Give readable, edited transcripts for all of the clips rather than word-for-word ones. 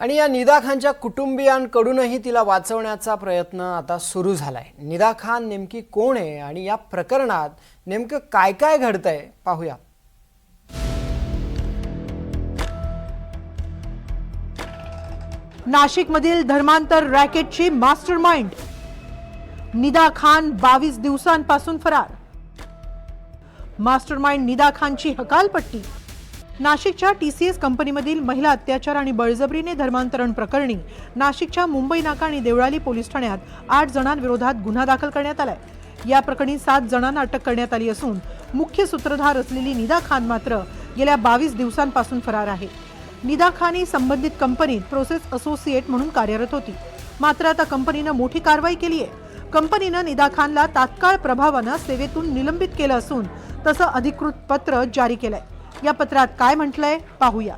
आणि या निदा खानच्या कुटुंबियांकडूनही तिला वाचवण्याचा प्रयत्न आता सुरू झालाय। निदा खान नेमकी कोण आहे आणि या प्रकरणात नेमकं काय काय घडतंय पाहूया। नाशिकमधील धर्मांतर रॅकेटची मास्टरमाइंड निदा खान 22 दिवसांपासून फरार। मास्टरमाइंड निदा खानची हकालपट्टी। नाशिकच्या TCS कंपनीमधील महिला अत्याचार आणि बळजबरीने धर्मांतरण प्रकरणी नाशिकच्या मुंबई नाका आणि देवळाली पोलीस ठाण्यात 8 जणांविरोधात गुन्हा दाखल करण्यात आलाय। या प्रकरणी 7 जणांना अटक करण्यात आली असून मुख्य सूत्रधार असलेली निदा खान मात्र गेल्या 22 दिवसांपासून फरार आहे। निदा खान ही संबंधित कंपनीत प्रोसेस असोसिएट म्हणून कार्यरत होती। मात्र आता कंपनीने मोठी कारवाई केली आहे। कंपनीने निदा खानला तात्काळ प्रभावाने सेवेतून निलंबित केलं असून तसं अधिकृत पत्र जारी केलंय। या पत्रात काय म्हटलंय पाहूया।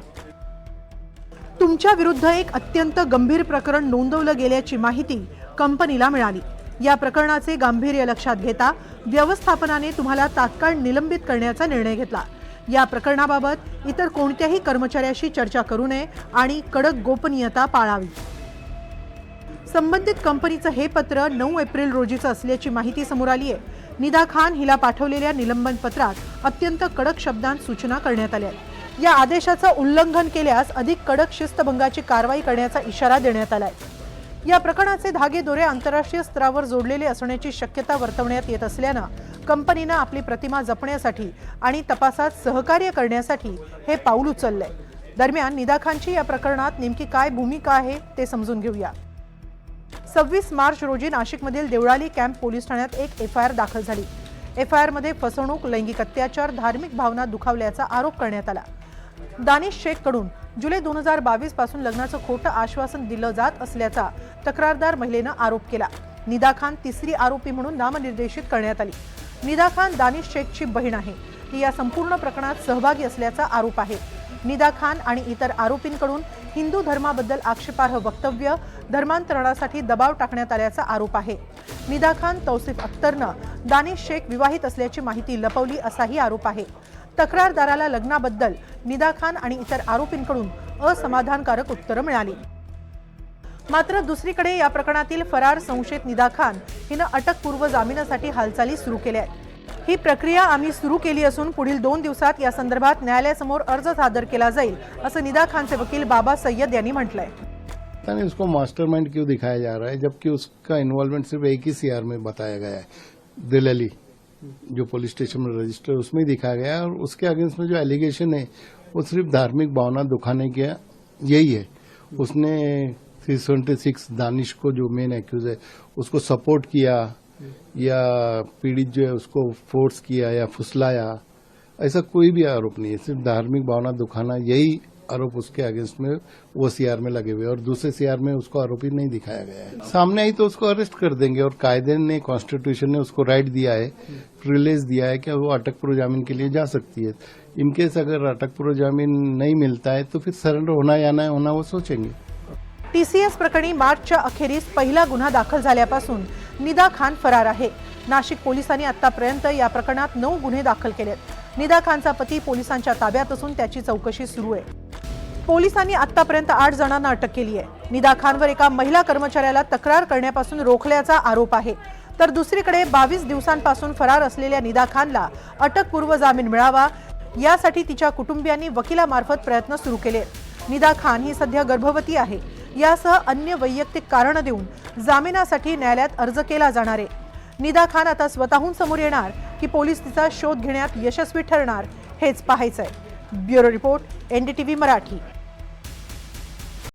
तुमच्या विरुद्ध एक अत्यंत गंभीर प्रकरण नोंदवलं गेल्याची माहिती कंपनीला मिळाली। या प्रकरणाचे गांभीर्य लक्षात घेता व्यवस्थापनाने तुम्हाला तात्काळ निलंबित करण्याचा निर्णय घेतला। या प्रकरणाबाबत इतर कोणत्याही कर्मचाऱ्याशी चर्चा करू नये आणि कडक गोपनीयता पाळावी। संबंधित कंपनीचं हे पत्र 9 एप्रिल रोजीचं असल्याची माहिती समोर आली आहे। निदा खान हिला पाठवलेल्या निलंबन पत्रात अत्यंत कडक शब्दांत सूचना करण्यात आल्या आहेत। या आदेशाचं उल्लंघन केल्यास अधिक कडक शिस्तभंगाची कारवाई करण्याचा इशारा देण्यात आलाय। या प्रकरणाचे धागेदोरे आंतरराष्ट्रीय स्तरावर जोडलेले असण्याची शक्यता वर्तवण्यात येत असल्यानं कंपनीने आपली प्रतिमा जपण्यासाठी आणि तपासात सहकार्य करण्यासाठी हे पाऊल उचललंय। दरम्यान निदा खानची या प्रकरणात नेमकी काय भूमिका आहे ते समजून घेऊया। 26 मार्च रोजी नाशिकमधील देवळाली कॅम्प पोलीस ठाण्यात एक FIR दाखल झाली। FIR मध्ये फसवणूक, लैंगिक अत्याचार, धार्मिक भावना दुखावल्याचा आरोप करण्यात आला। दानिश शेख कडून जुलै 2022 पासून लग्नाचं खोटं आश्वासन दिलं जात असल्याचा तक्रारदार महिलेनं आरोप केला। निदा खान तिसरी आरोपी म्हणून नामनिर्देशित करण्यात आली। निदा खान दानिश शेखची बहीण आहे। ती या संपूर्ण प्रकरणात सहभागी असल्याचा आरोप आहे। निदा खान आणि इतर आरोपींकडून हिंदू धर्माबद्दल आक्षेपार्ह वक्तव्य, धर्मांतरणासाठी दबाव टाकण्यात आल्याचा आरोप आहे। निदा खान तौसिफ अख्तरनं दानिश शेख विवाहित असल्याची माहिती लपवली असाही आरोप आहे। तक्रारदाराला लग्नाबद्दल निदा खान आणि इतर आरोपींकडून असमाधानकारक उत्तरं मिळाली। मात्र दुसरीकडे या प्रकरणातील फरार संशयित निदा खान हिनं अटकपूर्व जामिनासाठी हालचाली सुरू केल्या आहेत। ही प्रक्रिया आम्ही सुरू केली असून पुढील 2 दिवसात या संदर्भात न्यायालयासमोर अर्ज सादर केला जाईल असं निदा खानचे वकील बाबा सय्यद यांनी म्हटलंय। उसको मास्टरमाइंड क्यों दिखाया जा रहा है जबकि उसका इन्वॉल्वमेंट सिर्फ एक ही CR में बताया गया है, दिल्ली जो पुलिस स्टेशन में रजिस्टर उसमें दिखाया गया है। और उसके अगेंस्ट में जो एलिगेशन है वो सिर्फ धार्मिक भावना दुखाने का यही है। उसने 376 दानिश को जो मेन एक्यूज है उसको सपोर्ट किया या पीड़ित जो है उसको फोर्स किया या फुसलाया, ऐसा कोई भी आरोप नहीं है। सिर्फ धार्मिक भावना दुखाना यही आरोप उसके अगेंस्ट में वो CR में लगे हुए और दूसरे CR में उसको आरोपी नहीं दिखाया गया है। सामने आई तो उसको अरेस्ट कर देंगे और कायदे ने, कॉन्स्टिट्यूशन ने उसको राइट दिया है, प्रिविलेज दिया है कि वो अटक पूर्व जामीन के लिए जा सकती है। इनकेस अगर अटक पूर्व जामीन नहीं मिलता है तो फिर सरेंडर होना या ना होना वो सोचेंगे। TCS प्रकरणी मार्चच्या अखेरीस पहिला गुन्हा दाखल झाल्यापासून निदा खान फरार आहे। नाशिक पोलिसांनी आतापर्यंत या प्रकरणात 9 गुन्हे दाखल केलेत। निदा खानचा पती पोलिसांच्या ताब्यात असून त्याची चौकशी सुरू आहे। पोलिसांनी आतापर्यंत 8 जणांना अटक केली आहे। निदा खानवर एका महिला कर्मचाऱ्याला तक्रार करण्यापासून रोखल्याचा आरोप आहे। तर दुसरीकडे 22 दिवसांपासून फरार असलेल्या निदा खानला अटकपूर्व जामीन मिळावा यासाठी तिच्या कुटुंबियांनी वकिलामार्फत प्रयत्न सुरू केले। निदा खान ही सध्या गर्भवती आहे। यासह अन्य वैयक्तिक कारण देऊन जामिनासाठी न्यायालयात अर्ज केला जाणार आहे। निदा खान आता स्वतःहून समोर येणार की पोलीस तिचा शोध घेण्यात यशस्वी ठरणार हेच पाहायचंय। Bureau report, NDTV Marathi.